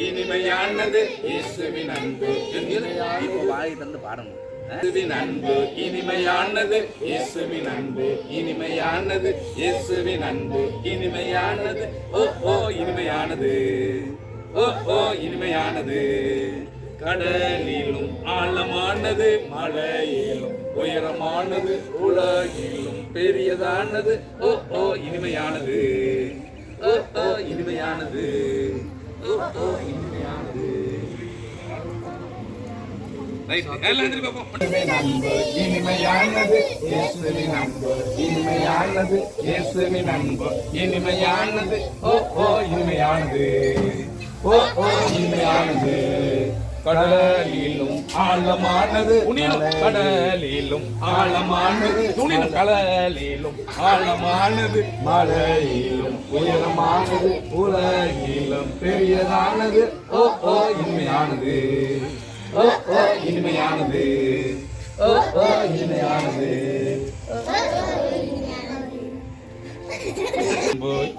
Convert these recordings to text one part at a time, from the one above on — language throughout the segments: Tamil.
இனிமையானது இயேசுவின் அன்பு. இப்போ வாயை தந்து பாடணும். இயேசுவின் அன்பு இனிமையானது, இயேசுவின் அன்பு இனிமையானது, இயேசுவின் அன்பு இனிமையானது. ஓ ஓ இனிமையானது, ஓ ஓ இனிமையானது. கடலிலும் ஆழமானது, மலையிலும் உயரமானது, உலகிலும் பெரியதானது. ஓ ஓ இனிமையானது, ஓ ஓ இனிமையானது, ஓ ஓ இனிமையானது. இனிமையானது இயேசுவின் அன்பு இனிமையானது, இயேசுவின் அன்பு இனிமையானது. ஓ ஓ இனிமையானது, ஓ ஓ இனிமையானது. கடலிலும் ஆழமானது, கடலிலும் ஆழமானது, கடலிலும் ஆழமானது, மலையிலும் உயரமானது, உலகிலும் பெரியதானது. ஓ ஓ இனிமையானது, ஓ ஓ இனிமையானது, ஓ ஓ இனிமையானது.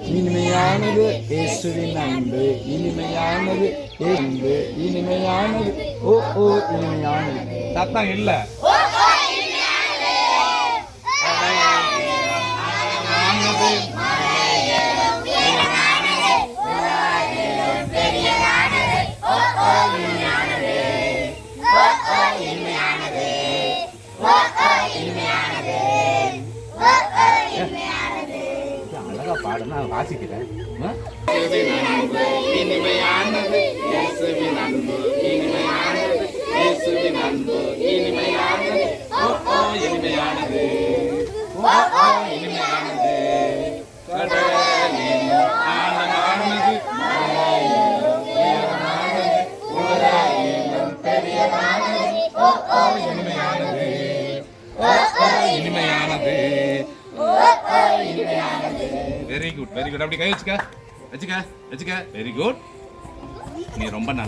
இனிமையானது இயேசுவின் அன்பு இனிமையானது, அன்பு இனிமையானது. ஓ ஓ இனிமையானது. சத்தம் இல்ல. அழகா பாடுனா வாசிக்கிறேன். இனிமையானது இயேசுவின் அன்பு இனிமையானது, இயேசுவின் அன்பு இனிமையானது. ஓ ஓ இனிமையானது, ஓ ஓ இனிமையானது. கடலிலும் ஆழமானது, மலையிலும் உயரமானது, உலகிலும் பெரியதானது. ஓ ஓ இனிமையானது, ஓ ஓ இனிமையானது, ஓ ஓ இனிமையானது. Very good very good. அப்படி கை வச்சுக்க வச்சுக்க வச்சுக்க. Very good. நீ ரொம்ப நல்ல